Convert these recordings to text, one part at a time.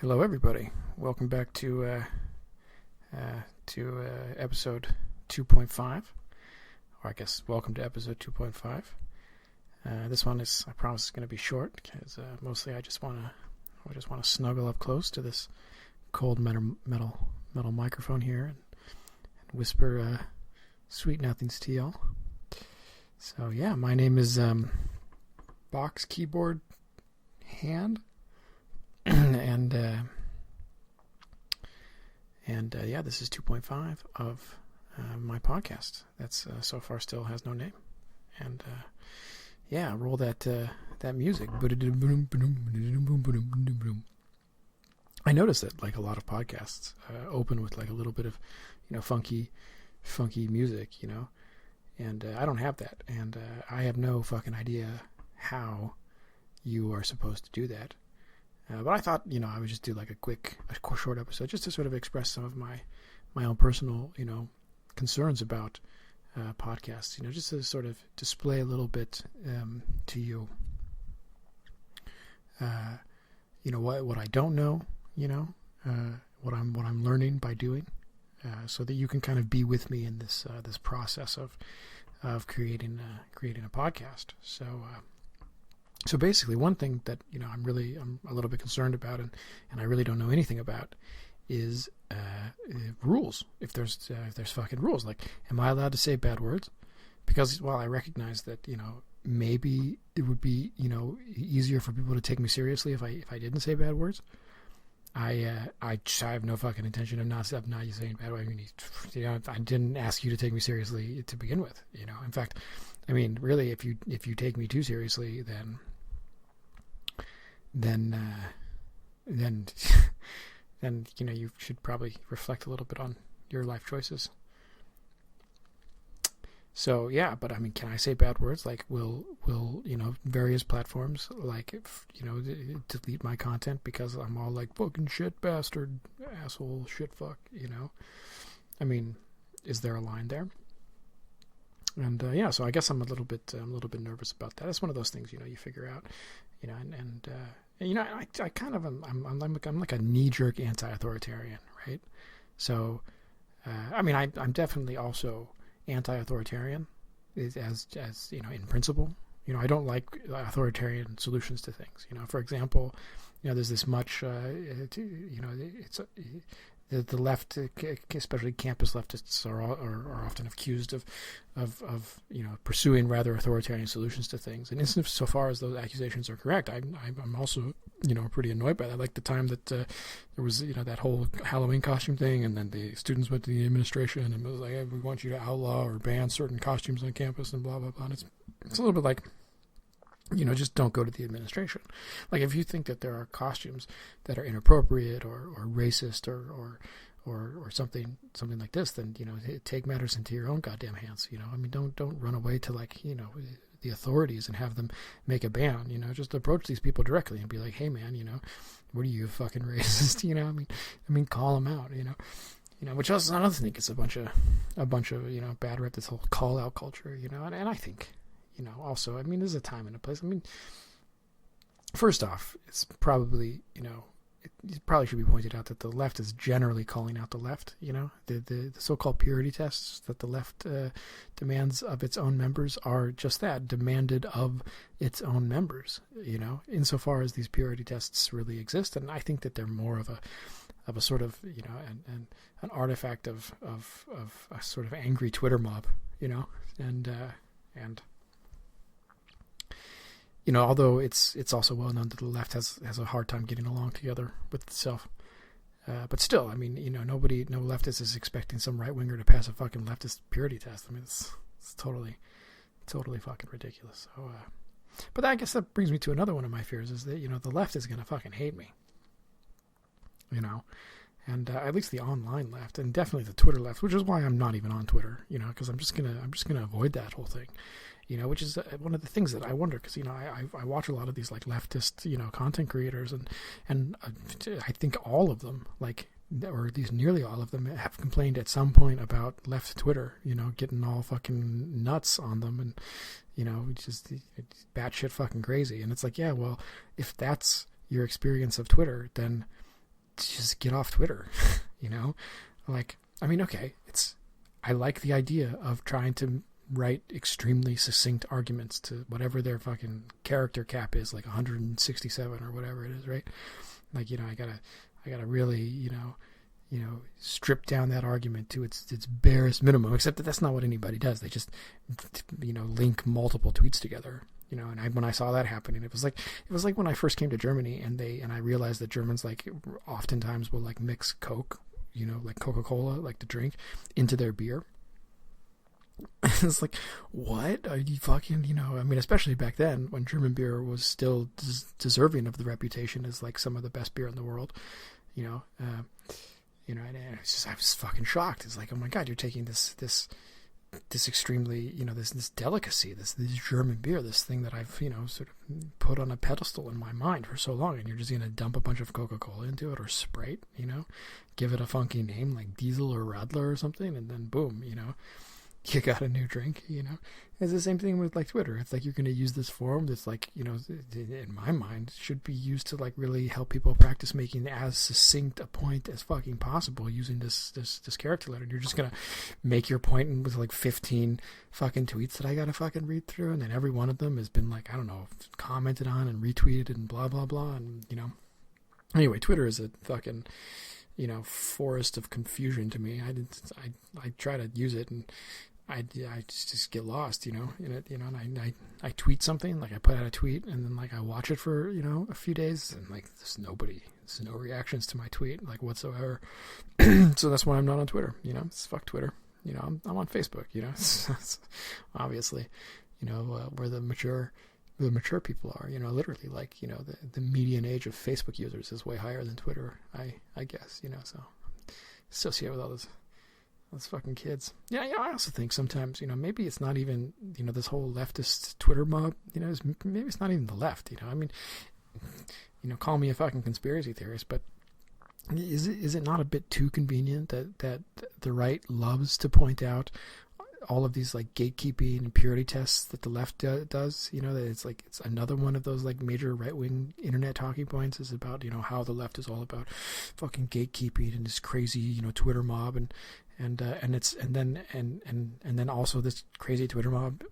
Hello, everybody. Welcome back to episode 2.5, or I guess welcome to episode 2.5. This one is, I promise, is going to be short because mostly I just want to snuggle up close to this cold metal microphone here and whisper sweet nothings to y'all. So yeah, my name is Box Keyboard Hand. and yeah, this is 2.5 of my podcast. That's so far still has no name. And yeah, roll that music. I noticed that like a lot of podcasts open with like a little bit of funky music, and I don't have that, and I have no fucking idea how you are supposed to do that. But I thought, I would just do like a short episode just to sort of express some of my own personal, concerns about podcasts, just to sort of display a little bit to you, what I don't know, what I'm learning by doing, so that you can kind of be with me in this process of creating a podcast. So basically, one thing that I'm a little bit concerned about, and I really don't know anything about, is rules. If there's fucking rules, like, am I allowed to say bad words? Because while I recognize that maybe it would be easier for people to take me seriously if I didn't say bad words, I have no fucking intention of not saying bad words. I didn't ask you to take me seriously to begin with. In fact, I mean, really, if you take me too seriously, then you should probably reflect a little bit on your life choices. So yeah, but I mean, can I say bad words? Like, will various platforms delete my content because I'm all like fucking shit bastard, asshole, shit fuck? I mean, is there a line there? And yeah, so I guess I'm a little bit nervous about that. It's one of those things you figure out, I kind of I'm like a knee-jerk anti-authoritarian, right? So I mean, I'm definitely also anti-authoritarian, as in principle. I don't like authoritarian solutions to things. For example, there's this much it's the left, especially campus leftists, are often accused of pursuing rather authoritarian solutions to things. And so far as those accusations are correct, I'm also pretty annoyed by that. Like the time that there was that whole Halloween costume thing, and then the students went to the administration and it was like, hey, we want you to outlaw or ban certain costumes on campus and blah blah blah. And it's a little bit like, just don't go to the administration. Like, if you think that there are costumes that are inappropriate or racist or something like this, then take matters into your own goddamn hands. I mean, don't run away to the authorities and have them make a ban. Just approach these people directly and be like, hey man, what are you, fucking racist? I mean, call them out. Which is another thing. It's a bunch of bad rep, this whole call out culture. And I think. Also, I mean, there's a time and a place. I mean, first off, it's probably, it probably should be pointed out that the left is generally calling out the left. The so-called purity tests that the left demands of its own members are just that, demanded of its own members. Insofar as these purity tests really exist, and I think that they're more of a sort of an artifact of a sort of angry Twitter mob. And although it's also well known that the left has a hard time getting along together with itself. But still, I mean, no leftist is expecting some right winger to pass a fucking leftist purity test. I mean, it's totally fucking ridiculous. So, but I guess that brings me to another one of my fears, is that, the left is going to fucking hate me. And at least the online left, and definitely the Twitter left, which is why I'm not even on Twitter, because I'm just gonna avoid that whole thing. Which is one of the things that I wonder, because I watch a lot of these like leftist content creators, and I think all of them, or at least nearly all of them, have complained at some point about left Twitter, getting all fucking nuts on them, and just batshit fucking crazy. And it's like, yeah, well, if that's your experience of Twitter, then just get off Twitter, you know? Like, I mean, okay, I like the idea of trying to write extremely succinct arguments to whatever their fucking character cap is, like 167 or whatever it is, right? Like, you know, I gotta really, you know, strip down that argument to its barest minimum, except that that's not what anybody does. They just, you know, link multiple tweets together, you know, and when I saw that happening, it was like when I first came to Germany and I realized that Germans, like, oftentimes will, like, mix Coke, you know, like Coca-Cola, like the drink, into their beer. It's like, what are you fucking, you know, I mean, especially back then when German beer was still deserving of the reputation as, like, some of the best beer in the world, you know, and it's just, I was fucking shocked. It's like, oh my God, you're taking this extremely, you know, this delicacy, this German beer, this thing that I've, you know, sort of put on a pedestal in my mind for so long, and you're just going to dump a bunch of Coca-Cola into it, or Sprite, you know, give it a funky name like Diesel or Radler or something, and then boom, you know, you got a new drink, you know. It's the same thing with, like, Twitter. It's like you're going to use this forum that's, like, you know, in my mind, should be used to, like, really help people practice making as succinct a point as fucking possible using this character letter. And you're just going to make your point with, like, 15 fucking tweets that I got to fucking read through, and then every one of them has been, like, I don't know, commented on and retweeted and blah, blah, blah, and, you know. Anyway, Twitter is a fucking, you know, forest of confusion to me. I try to use it, and I just get lost, you know, in it, you know, and I tweet something, like I put out a tweet, and then, like, I watch it for, you know, a few days, and, like, there's no reactions to my tweet, like, whatsoever. So that's why I'm not on Twitter, you know. It's fuck Twitter, you know. I'm on Facebook, you know. It's obviously, you know, where the mature people are, you know, literally, like, you know, the median age of Facebook users is way higher than Twitter, I guess, you know, so associate with all those fucking kids. Yeah, I also think sometimes, you know, maybe it's not even, you know, this whole leftist Twitter mob, you know, maybe it's not even the left, you know. I mean, you know, call me a fucking conspiracy theorist, but is it not a bit too convenient that the right loves to point out all of these, like, gatekeeping and purity tests that the left does, you know, that it's like, it's another one of those, like, major right-wing internet talking points is about, you know, how the left is all about fucking gatekeeping and this crazy, you know, Twitter mob, and then also this crazy Twitter mob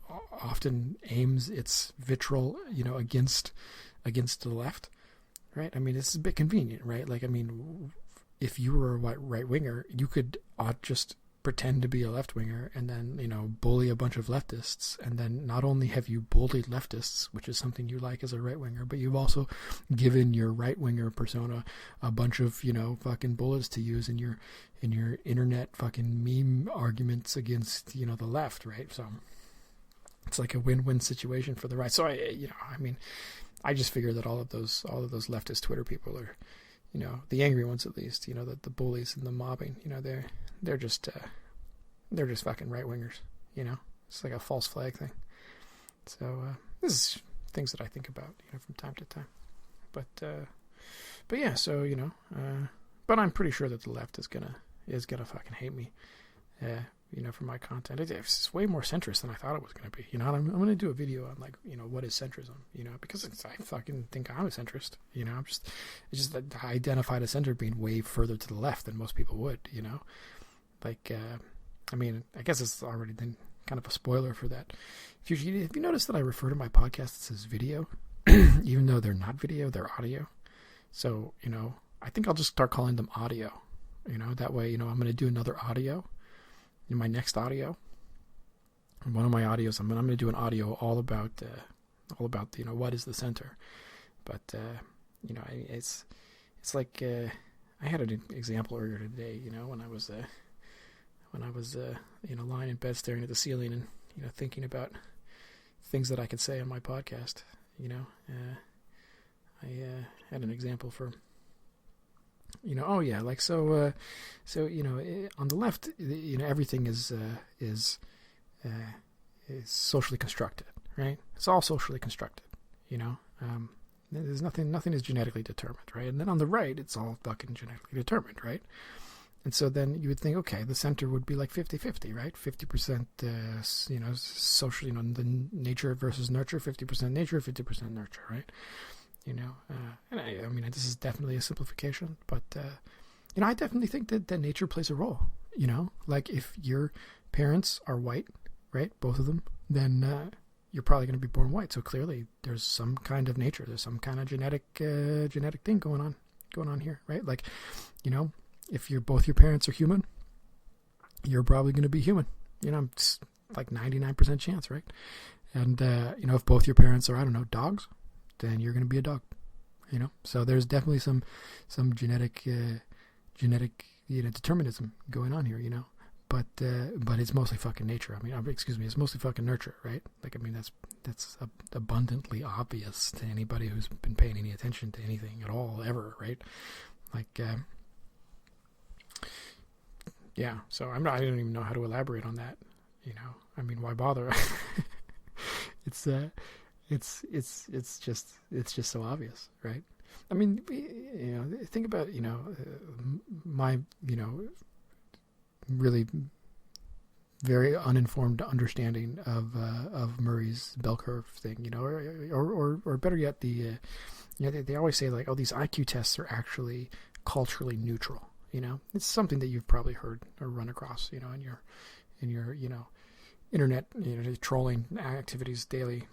often aims its vitriol, you know, against the left, right? I mean, it's a bit convenient, right? Like, I mean, if you were a right winger, you could just pretend to be a left winger and then, you know, bully a bunch of leftists, and then not only have you bullied leftists, which is something you like as a right winger, but you've also given your right winger persona a bunch of, you know, fucking bullets to use in your internet fucking meme arguments against, you know, the left, right? So it's like a win-win situation for the right. So I just figure that all of those leftist Twitter people are, you know, the angry ones at least, you know, the bullies and the mobbing, you know, they're just fucking right wingers, you know. It's like a false flag thing. So this is things that I think about, you know, from time to time. But yeah, so, you know, but I'm pretty sure that the left is gonna fucking hate me, you know, for my content. It's way more centrist than I thought it was gonna be. You know, I'm gonna do a video on, like, you know, what is centrism, you know, because I fucking think I'm a centrist, you know. It's just that I identify the center being way further to the left than most people would, you know. Like, I mean, I guess it's already been kind of a spoiler for that. If you notice that I refer to my podcasts as video, even though they're not video, they're audio. So, you know, I think I'll just start calling them audio, you know, that way, you know, I'm going to do another audio in my next audio. And one of my audios, I'm going to do an audio all about, you know, what is the center. But, you know, it's like, I had an example earlier today, you know, when I was, you know, lying in bed staring at the ceiling and, you know, thinking about things that I could say on my podcast, you know. I had an example for, you know, oh yeah, like, so you know, on the left, you know, everything is socially constructed, right? It's all socially constructed, you know. There's nothing is genetically determined, right? And then on the right, it's all fucking genetically determined, right? And so then you would think, okay, the center would be like 50-50, right? 50%, you know, social, you know, the nature versus nurture, 50% nature, 50% nurture, right? And I mean, this is definitely a simplification, but I definitely think that nature plays a role. Like if your parents are white, right, both of them, then you're probably going to be born white. So clearly, there's some kind of nature. There's some kind of genetic thing going on here, right? Like, if both your parents are human, you're probably going to be human. It's like 99% chance, right? And if both your parents are, I don't know, dogs, then you're going to be a dog. So there's definitely some genetic determinism going on here. But it's mostly fucking nature. I mean, it's mostly fucking nurture, right? Like, I mean, that's abundantly obvious to anybody who's been paying any attention to anything at all ever, right? Like, yeah. So I don't even know how to elaborate on that. I mean, why bother? It's just so obvious, right? I mean, think about my really very uninformed understanding of Murray's bell curve thing, or better yet, they always say like, oh, these IQ tests are actually culturally neutral. It's something that you've probably heard or run across, in your internet, trolling activities daily.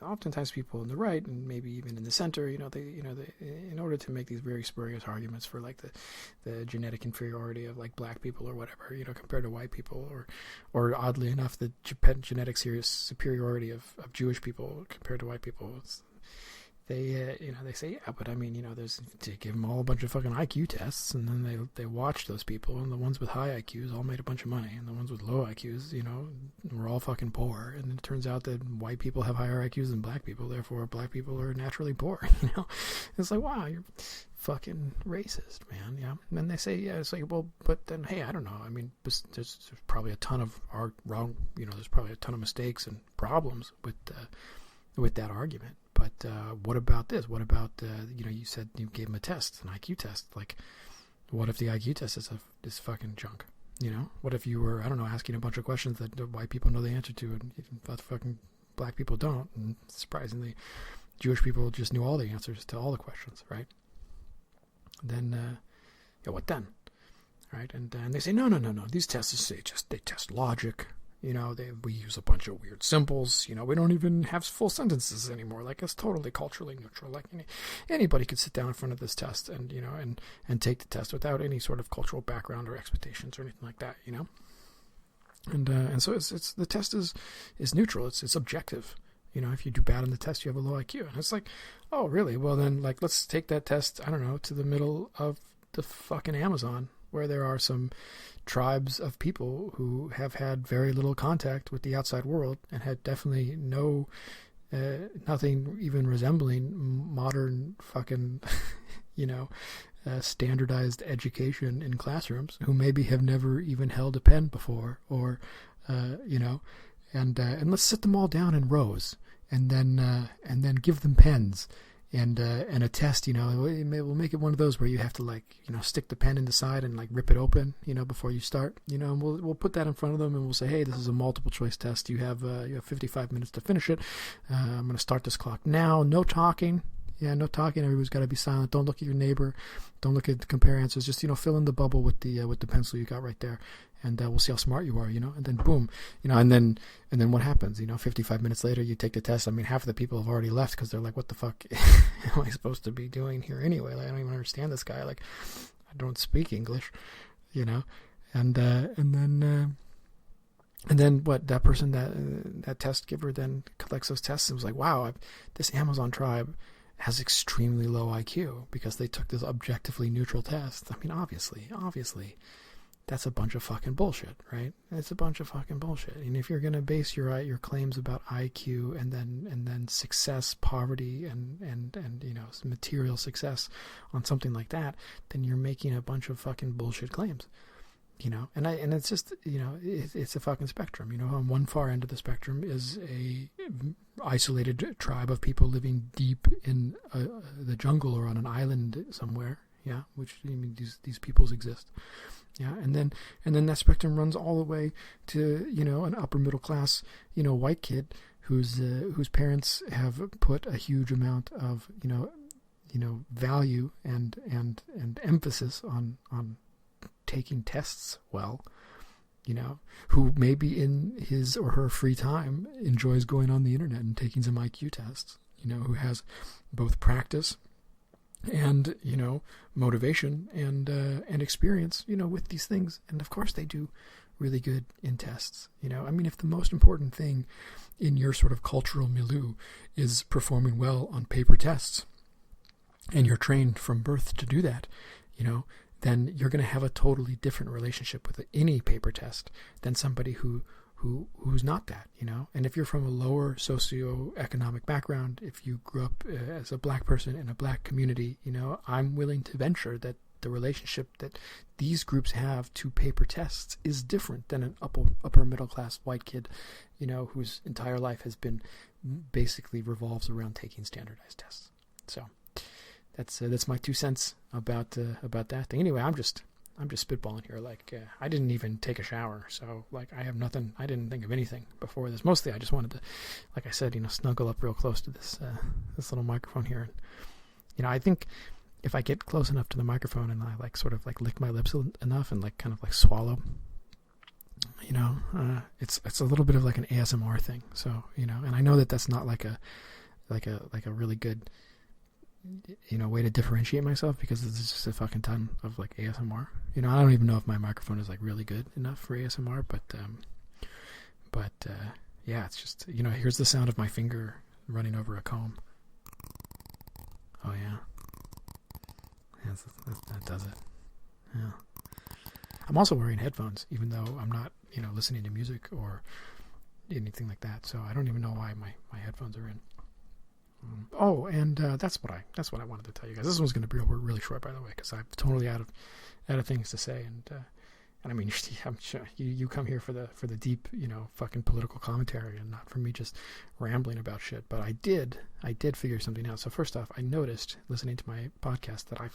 Oftentimes people on the right and maybe even in the center, they in order to make these very spurious arguments for like the genetic inferiority of like black people or whatever, compared to white people, or oddly enough, the genetic superiority of Jewish people compared to white people. They say, yeah, but I mean, there's to give them all a bunch of fucking IQ tests, and then they watch those people, and the ones with high IQs all made a bunch of money, and the ones with low IQs, were all fucking poor. And it turns out that white people have higher IQs than black people, therefore black people are naturally poor. It's like, wow, you're fucking racist, man. Yeah. And then they say, yeah, it's like, well, but then, hey, I don't know. I mean, there's probably a ton of there's probably a ton of mistakes and problems with that argument. But what about this? What about, you said you gave him a test, an IQ test. Like, what if the IQ test is fucking junk? What if you were, I don't know, asking a bunch of questions that white people know the answer to and but fucking black people don't? And surprisingly, Jewish people just knew all the answers to all the questions, right? Then, what then? Right? And they say, no. These tests, they test logic. We use a bunch of weird symbols. We don't even have full sentences anymore. Like, it's totally culturally neutral. Like, anybody could sit down in front of this test and and take the test without any sort of cultural background or expectations or anything like that. And so it's the test is neutral. It's objective. If you do bad on the test, you have a low IQ. And it's like, oh, really? Well, then, like, let's take that test, I don't know, to the middle of the fucking Amazon, where there are some tribes of people who have had very little contact with the outside world and had definitely nothing even resembling modern fucking, standardized education in classrooms, who maybe have never even held a pen before, or, and let's sit them all down in rows and then give them pens. And a test, we'll make it one of those where you have to like, stick the pen in the side and like rip it open, before you start, and we'll put that in front of them and we'll say, hey, this is a multiple choice test. You have 55 minutes to finish it. I'm going to start this clock now. No talking. Yeah, no talking. Everybody's got to be silent. Don't look at your neighbor. Don't look at the compare answers. Just, fill in the bubble with the pencil you got right there. And we'll see how smart you are, and then boom, and then what happens, 55 minutes later, you take the test. I mean, half of the people have already left because they're like, what the fuck am I supposed to be doing here anyway? Like, I don't even understand this guy. Like, I don't speak English, and then what, that person, that test giver then collects those tests and was like, wow, this Amazon tribe has extremely low IQ because they took this objectively neutral test. I mean, obviously, that's a bunch of fucking bullshit, right? It's a bunch of fucking bullshit. And if you're going to base your claims about IQ and then success, poverty, and material success on something like that, then you're making a bunch of fucking bullshit claims. And it's just, it's a fucking spectrum. On one far end of the spectrum is a isolated tribe of people living deep in the jungle or on an island somewhere. Yeah, which, these peoples exist. Yeah, and then that spectrum runs all the way to, an upper middle class, white kid whose parents have put a huge amount of value and emphasis on taking tests well, who maybe in his or her free time enjoys going on the internet and taking some IQ tests, who has both practice and motivation and experience with these things, and of course they do really good in tests. If the most important thing in your sort of cultural milieu is performing well on paper tests, and you're trained from birth to do that, then you're going to have a totally different relationship with any paper test than somebody who's not that, And if you're from a lower socioeconomic background, if you grew up as a black person in a black community, I'm willing to venture that the relationship that these groups have to paper tests is different than an upper middle class white kid, whose entire life has been basically revolves around taking standardized tests. So that's my 2 cents about that thing. Anyway, I'm just spitballing here. I didn't even take a shower, so I have nothing. I didn't think of anything before this. Mostly, I just wanted to, like I said, snuggle up real close to this little microphone here. And I think if I get close enough to the microphone and I sort of lick my lips enough and kind of swallow, it's a little bit of an ASMR thing. So and I know that that's not like a really good way to differentiate myself, because it's just a fucking ton of ASMR. I don't even know if my microphone is really good enough for ASMR, but yeah, it's just here's the sound of my finger running over a comb. Oh yeah, that does it. Yeah. I'm also wearing headphones, even though I'm not listening to music or anything like that. So I don't even know why my headphones are in. Oh, and that's what I wanted to tell you guys. This one's going to be really short, by the way, because I'm totally out of things to say. And I mean, I'm sure you come here for the deep, fucking political commentary, and not for me just rambling about shit. But I did figure something out. So first off, I noticed listening to my podcast that I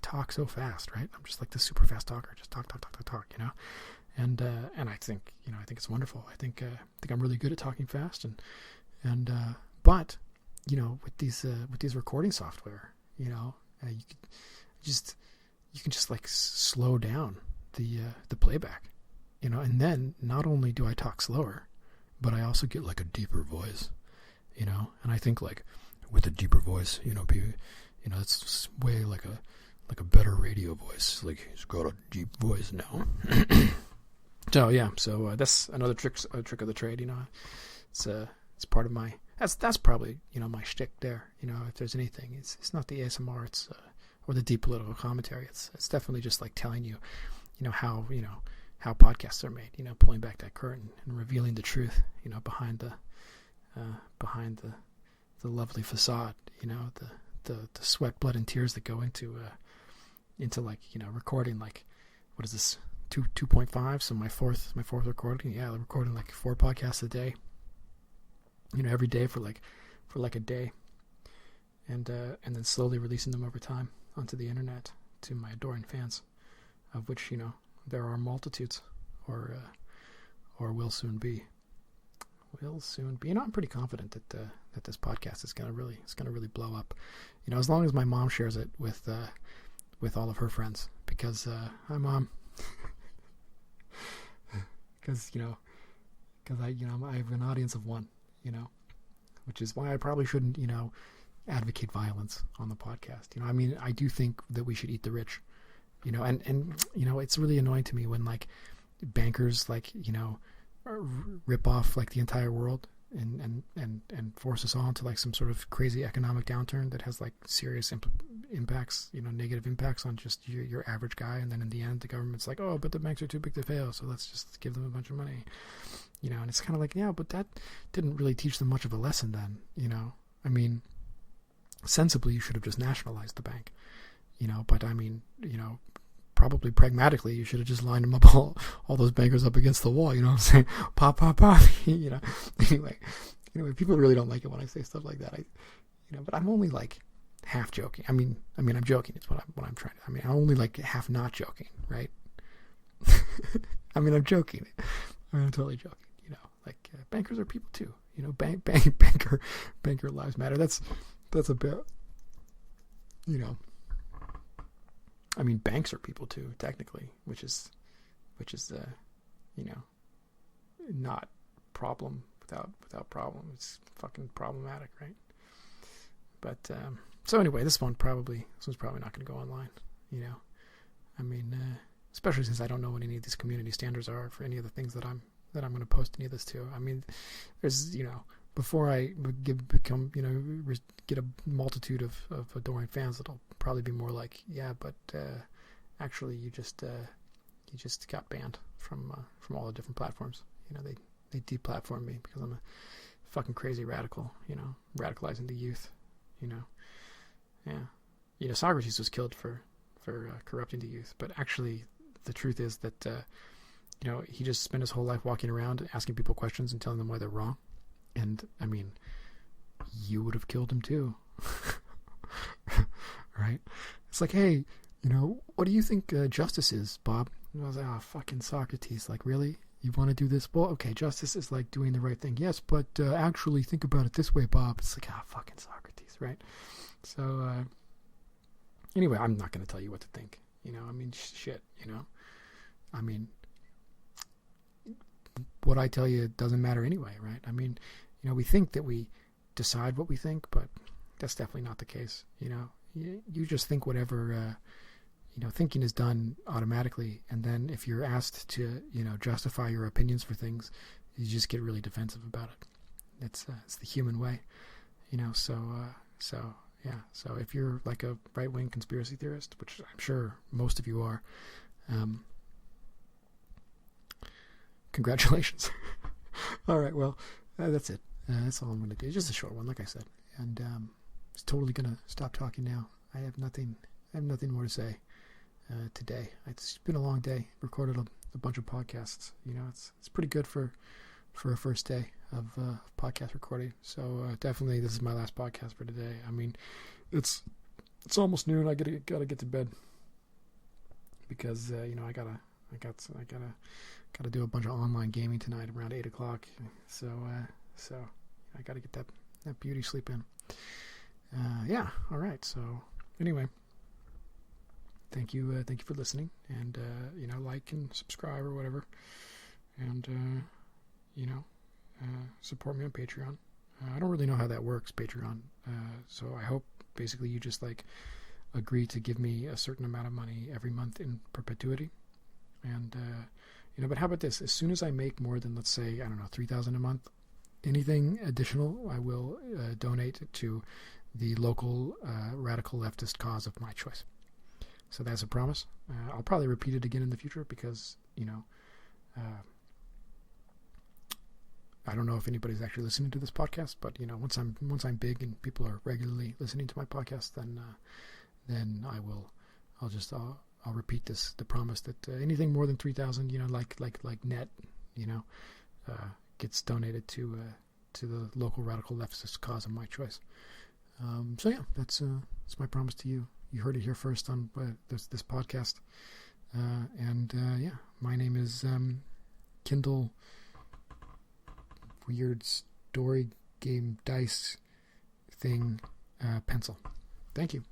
talk so fast, right? I'm just this super fast talker, just talk, And I think I think it's wonderful. I think I'm really good at talking fast, but with these recording software, you can just slow down the playback, and then not only do I talk slower, but I also get a deeper voice, and I think with a deeper voice, it's way like a better radio voice. He's got a deep voice now. So yeah, that's another trick of the trade. It's part of my. That's probably my shtick there. If there's anything, it's not the ASMR, it's or the deep political commentary. It's definitely just telling you, how podcasts are made. Pulling back that curtain and revealing the truth. Behind the lovely facade. The sweat, blood, and tears that go into recording. What is this? 2.5. So my fourth recording. Yeah, recording 4 podcasts a day. Every day for a day, and then slowly releasing them over time onto the internet to my adoring fans, of which there are multitudes, or will soon be. I'm pretty confident that this podcast is gonna really blow up. As long as my mom shares it with all of her friends, because hi mom, because I have an audience of one. Which is why I probably shouldn't, advocate violence on the podcast. I do think that we should eat the rich, and it's really annoying to me when bankers rip off the entire world and force us all into some sort of crazy economic downturn that has serious impacts, negative impacts on just your average guy. And then in the end, the government's oh, but the banks are too big to fail, so let's just give them a bunch of money. And it's kind of yeah, but that didn't really teach them much of a lesson then, sensibly, you should have just nationalized the bank, but probably pragmatically, you should have just lined them up, all those bankers up against the wall, what I'm saying? Pop, pop, pop, Anyway, people really don't like it when I say stuff like that. But I'm only half joking. I'm joking. It's what I'm trying to, I'm only half not joking, right? I'm joking. I'm totally joking. Bankers are people too, banker lives matter. That's a bit, I mean, banks are people too, technically, which is not problem without problem. It's fucking problematic, right? But so anyway, this one's probably not going to go online. I mean, especially since I don't know what any of these community standards are for any of the things that I'm going to post any of this to. I mean, there's before I become get a multitude of adoring fans, it'll probably be more like, yeah, but actually you just got banned from all the different platforms. They deplatformed me because I'm a fucking crazy radical, radicalizing the youth, Yeah. Socrates was killed for corrupting the youth, but actually the truth is that, he just spent his whole life walking around asking people questions and telling them why they're wrong. And, I mean, you would have killed him too. Right? It's like, hey, what do you think justice is, Bob? And I was like, oh, fucking Socrates. Like, really? You want to do this? Well, okay, justice is like doing the right thing. Yes, but actually think about it this way, Bob. It's like, fucking Socrates, right? So, anyway, I'm not going to tell you what to think. I mean, shit, I mean, what I tell you doesn't matter anyway, right? I mean, we think that we decide what we think, but that's definitely not the case. You just think whatever, thinking is done automatically. And then if you're asked to, justify your opinions for things, you just get really defensive about it. It's the human way, so yeah. So if you're like a right-wing conspiracy theorist, which I'm sure most of you are, congratulations. All right, well, that's it. That's all I'm going to do. Just a short one, like I said. And it's totally going to stop talking now. I have nothing more to say today. It's been a long day. Recorded a bunch of podcasts. It's pretty good for a first day of podcast recording. So definitely, this is my last podcast for today. I mean, it's almost noon. I gotta get to bed because I gotta do a bunch of online gaming tonight around 8:00. So I gotta get that beauty sleep in. Yeah. All right. So anyway, thank you for listening, and like and subscribe or whatever, and support me on Patreon. I don't really know how that works, Patreon. So I hope basically you just agree to give me a certain amount of money every month in perpetuity. And, but how about this? As soon as I make more than, let's say, I don't know, $3,000 a month, anything additional, I will donate to the local radical leftist cause of my choice. So that's a promise. I'll probably repeat it again in the future because, I don't know if anybody's actually listening to this podcast, but once I'm big and people are regularly listening to my podcast, then I'll repeat the promise that anything more than 3,000, like net, gets donated to the local radical leftist cause of my choice. So yeah, that's my promise to you. You heard it here first on this podcast, and yeah, my name is Kindle Weird Story Game Dice Thing Pencil. Thank you.